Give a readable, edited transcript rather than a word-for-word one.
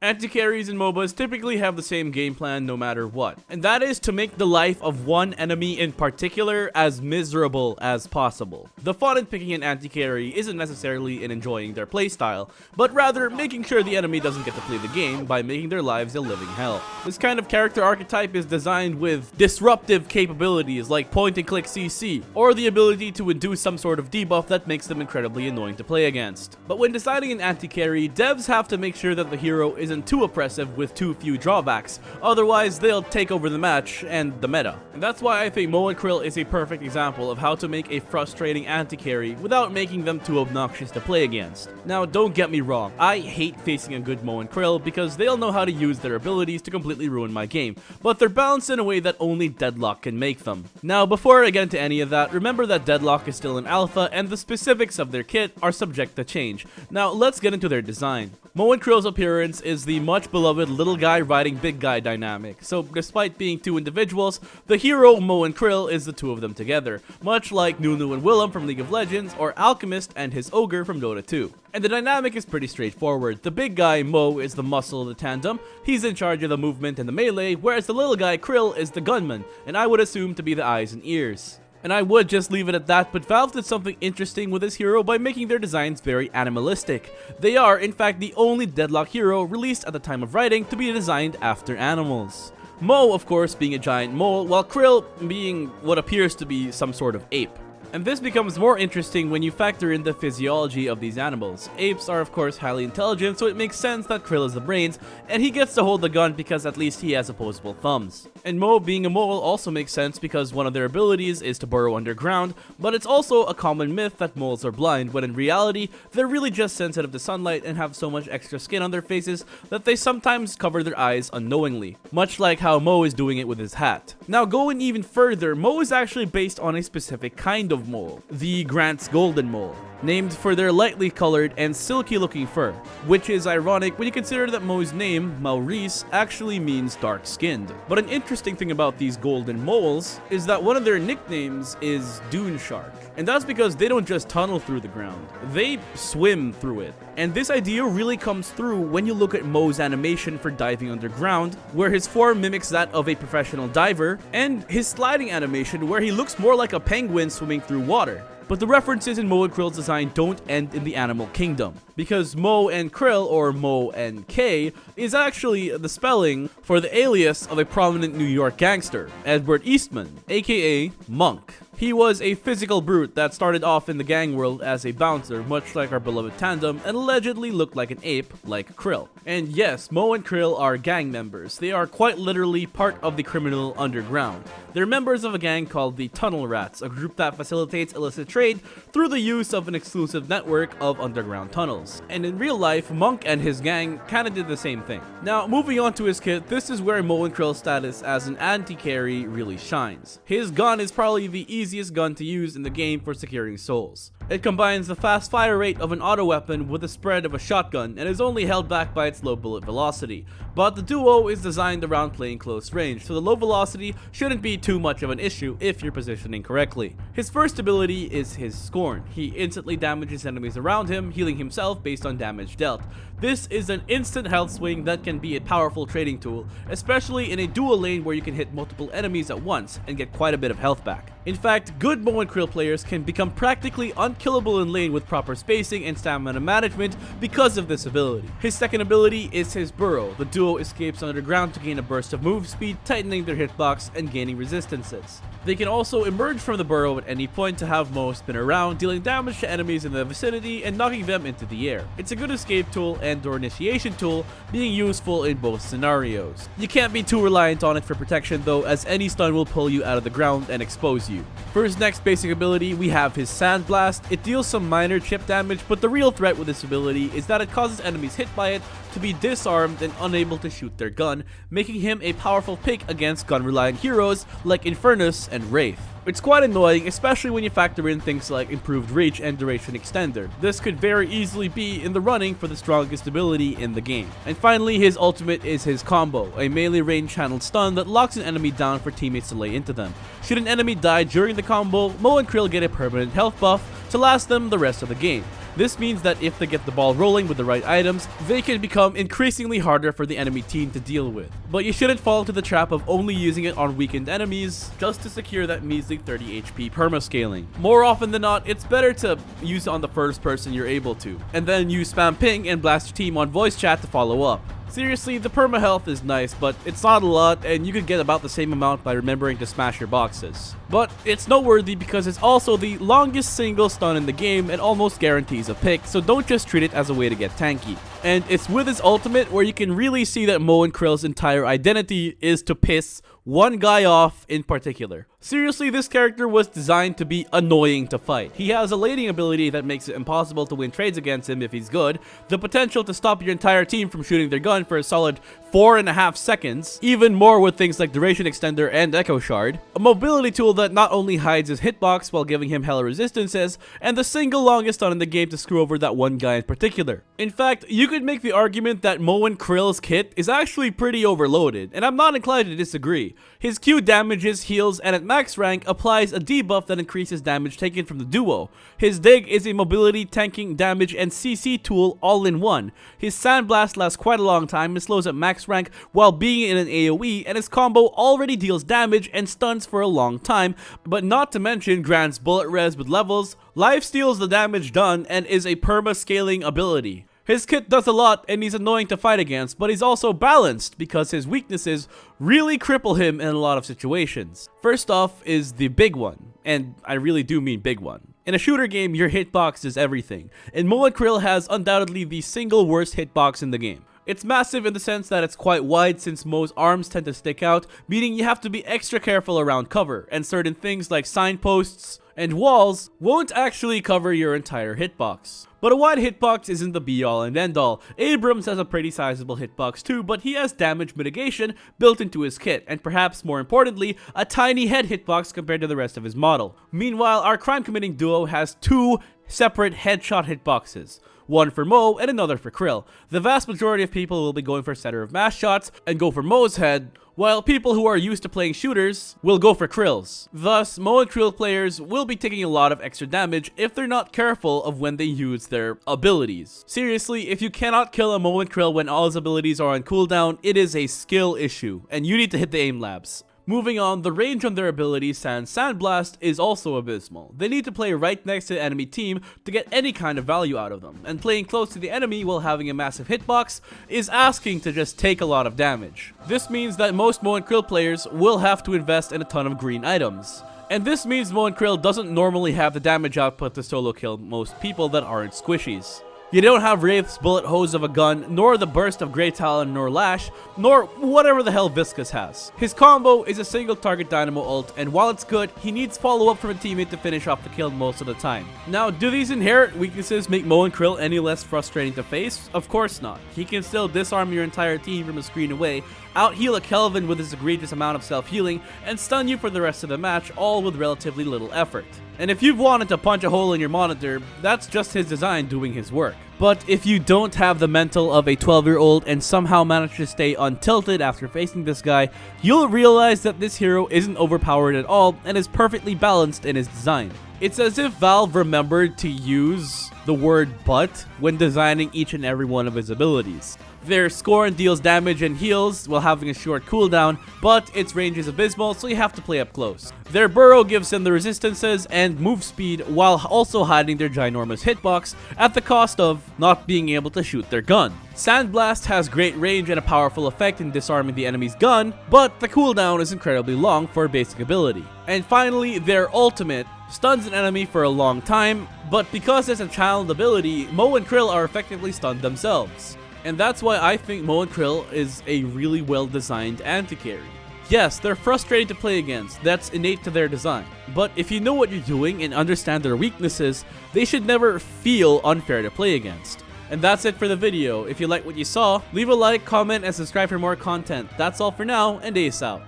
Anti-carries in MOBAs typically have the same game plan no matter what, and that is to make the life of one enemy in particular as miserable as possible. The fun in picking an anti-carry isn't necessarily in enjoying their playstyle, but rather making sure the enemy doesn't get to play the game by making their lives a living hell. This kind of character archetype is designed with disruptive capabilities like point and click CC, or the ability to induce some sort of debuff that makes them incredibly annoying to play against. But when deciding an anti-carry, devs have to make sure that the hero isn't too oppressive with too few drawbacks, otherwise they'll take over the match and the meta. And that's why I think MOOOOOO and Krill is a perfect example of how to make a frustrating anti-carry without making them too obnoxious to play against. Now don't get me wrong, I hate facing a good MOOOOOO and Krill because they'll know how to use their abilities to completely ruin my game, but they're balanced in a way that only Deadlock can make them. Now before I get into any of that, remember that Deadlock is still in alpha and the specifics of their kit are subject to change. Now let's get into their design. MOOOOOO and Krill's appearance is the much beloved little guy riding big guy dynamic, so despite being two individuals, the hero MOOOOOO and Krill is the two of them together, much like Nunu and Willem from League of Legends or Alchemist and his ogre from Dota 2. And the dynamic is pretty straightforward. The big guy, Mo, is the muscle of the tandem, he's in charge of the movement and the melee, whereas the little guy, Krill, is the gunman, and I would assume to be the eyes and ears. And I would just leave it at that, but Valve did something interesting with this hero by making their designs very animalistic. They are, in fact, the only Deadlock hero released at the time of writing to be designed after animals. Mo, of course, being a giant mole, while Krill being what appears to be some sort of ape. And this becomes more interesting when you factor in the physiology of these animals. Apes are of course highly intelligent, so it makes sense that Krill is the brains, and he gets to hold the gun because at least he has opposable thumbs. And Mo being a mole also makes sense because one of their abilities is to burrow underground, but it's also a common myth that moles are blind, when in reality, they're really just sensitive to sunlight and have so much extra skin on their faces that they sometimes cover their eyes unknowingly, much like how Mo is doing it with his hat. Now going even further, Mo is actually based on a specific kind of mole, the Grant's Golden Mole, named for their lightly colored and silky looking fur, which is ironic when you consider that Mo's name, Maurice, actually means dark skinned. But an interesting thing about these golden moles is that one of their nicknames is Dune Shark, and that's because they don't just tunnel through the ground, they swim through it. And this idea really comes through when you look at Mo's animation for diving underground, where his form mimics that of a professional diver, and his sliding animation where he looks more like a penguin swimming through water. But the references in Mo and Krill's design don't end in the animal kingdom, because Mo and Krill, or Mo and K, is actually the spelling for the alias of a prominent New York gangster, Edward Eastman, aka Monk. He was a physical brute that started off in the gang world as a bouncer, much like our beloved tandem, and allegedly looked like an ape, like Krill. And yes, Mo and Krill are gang members. They are quite literally part of the criminal underground. They're members of a gang called the Tunnel Rats, a group that facilitates illicit trade through the use of an exclusive network of underground tunnels. And in real life, Monk and his gang kinda did the same thing. Now, moving on to his kit, this is where Mo and Krill's status as an anti-carry really shines. His gun is probably the easiest gun to use in the game for securing souls. It combines the fast fire rate of an auto weapon with the spread of a shotgun and is only held back by its low bullet velocity. But the duo is designed around playing close range, so the low velocity shouldn't be too much of an issue if you're positioning correctly. His first ability is his Scorn. He instantly damages enemies around him, healing himself based on damage dealt. This is an instant health swing that can be a powerful trading tool, especially in a dual lane where you can hit multiple enemies at once and get quite a bit of health back. In fact, good Mo and Krill players can become practically unkillable in lane with proper spacing and stamina management because of this ability. His second ability is his Burrow. The duo escapes underground to gain a burst of move speed, tightening their hitbox and gaining resistances. They can also emerge from the burrow at any point to have Mo spin around, dealing damage to enemies in the vicinity and knocking them into the air. It's a good escape tool and or initiation tool, being useful in both scenarios. You can't be too reliant on it for protection though, as any stun will pull you out of the ground and expose you. For his next basic ability, we have his Sand Blast. It deals some minor chip damage, but the real threat with this ability is that it causes enemies hit by it to be disarmed and unable to shoot their gun, making him a powerful pick against gun-reliant heroes like Infernus and Wraith. It's quite annoying, especially when you factor in things like improved reach and duration extender. This could very easily be in the running for the strongest ability in the game. And finally, his ultimate is his combo, a melee range channeled stun that locks an enemy down for teammates to lay into them. Should an enemy die during the combo, Mo and Krill get a permanent health buff to last them the rest of the game. This means that if they get the ball rolling with the right items, they can become increasingly harder for the enemy team to deal with. But you shouldn't fall into the trap of only using it on weakened enemies just to secure that measly 30 HP permascaling. More often than not, it's better to use it on the first person you're able to, and then use spam ping and blast your team on voice chat to follow up. Seriously, the perma health is nice, but it's not a lot, and you could get about the same amount by remembering to smash your boxes. But it's noteworthy because it's also the longest single stun in the game and almost guarantees a pick, so don't just treat it as a way to get tanky. And it's with his ultimate where you can really see that Mo and Krill's entire identity is to piss one guy off in particular. Seriously, this character was designed to be annoying to fight. He has a lading ability that makes it impossible to win trades against him if he's good, the potential to stop your entire team from shooting their gun for a solid 4.5 seconds, even more with things like Duration Extender and Echo Shard, a mobility tool that not only hides his hitbox while giving him hella resistances, and the single longest stun in the game to screw over that one guy in particular. In fact, you could make the argument that Mo and Krill's kit is actually pretty overloaded, and I'm not inclined to disagree. His Q damages, heals, and at max rank applies a debuff that increases damage taken from the duo. His dig is a mobility, tanking, damage, and CC tool all in one. His Sandblast lasts quite a long time and slows at max rank while being in an AoE, and his combo already deals damage and stuns for a long time, but not to mention grants bullet res with levels, life steals the damage done, and is a perma scaling ability. His kit does a lot and he's annoying to fight against, but he's also balanced because his weaknesses really cripple him in a lot of situations. First off is the big one, and I really do mean big one. In a shooter game, your hitbox is everything, and Mo and Krill has undoubtedly the single worst hitbox in the game. It's massive in the sense that it's quite wide since Mo's arms tend to stick out, meaning you have to be extra careful around cover, and certain things like signposts and walls won't actually cover your entire hitbox. But a wide hitbox isn't the be-all and end-all. Abrams has a pretty sizable hitbox too, but he has damage mitigation built into his kit, and perhaps more importantly, a tiny head hitbox compared to the rest of his model. Meanwhile, our crime-committing duo has two separate headshot hitboxes. One for Mo and another for Krill. The vast majority of people will be going for center of mass shots and go for Mo's head, while people who are used to playing shooters will go for Krill's. Thus, Mo and Krill players will be taking a lot of extra damage if they're not careful of when they use their abilities. Seriously, if you cannot kill a Mo and Krill when all his abilities are on cooldown, it is a skill issue, and you need to hit the aim labs. Moving on, the range on their ability Sandblast is also abysmal. They need to play right next to the enemy team to get any kind of value out of them, and playing close to the enemy while having a massive hitbox is asking to just take a lot of damage. This means that most Mo and Krill players will have to invest in a ton of green items. And this means Mo and Krill doesn't normally have the damage output to solo kill most people that aren't squishies. You don't have Wraith's bullet hose of a gun, nor the burst of Grey Talon nor Lash, nor whatever the hell Viscus has. His combo is a single target dynamo ult, and while it's good, he needs follow-up from a teammate to finish off the kill most of the time. Now, do these inherent weaknesses make Mo and Krill any less frustrating to face? Of course not. He can still disarm your entire team from a screen away, out-heal a Kelvin with his egregious amount of self-healing, and stun you for the rest of the match, all with relatively little effort. And if you've wanted to punch a hole in your monitor, that's just his design doing his work. But if you don't have the mental of a 12-year-old and somehow manage to stay untilted after facing this guy, you'll realize that this hero isn't overpowered at all and is perfectly balanced in his design. It's as if Valve remembered to use the word "but" when designing each and every one of his abilities. Their score and deals damage and heals while having a short cooldown, but its range is abysmal, so you have to play up close. Their burrow gives them the resistances and move speed while also hiding their ginormous hitbox at the cost of not being able to shoot their gun. Sandblast has great range and a powerful effect in disarming the enemy's gun, but the cooldown is incredibly long for a basic ability. And finally, their ultimate stuns an enemy for a long time, but because it's a channeled ability, Mo and Krill are effectively stunned themselves. And that's why I think Mo and Krill is a really well-designed anti-carry. Yes, they're frustrating to play against, that's innate to their design. But if you know what you're doing and understand their weaknesses, they should never feel unfair to play against. And that's it for the video. If you like what you saw, leave a like, comment, and subscribe for more content. That's all for now, and ace out.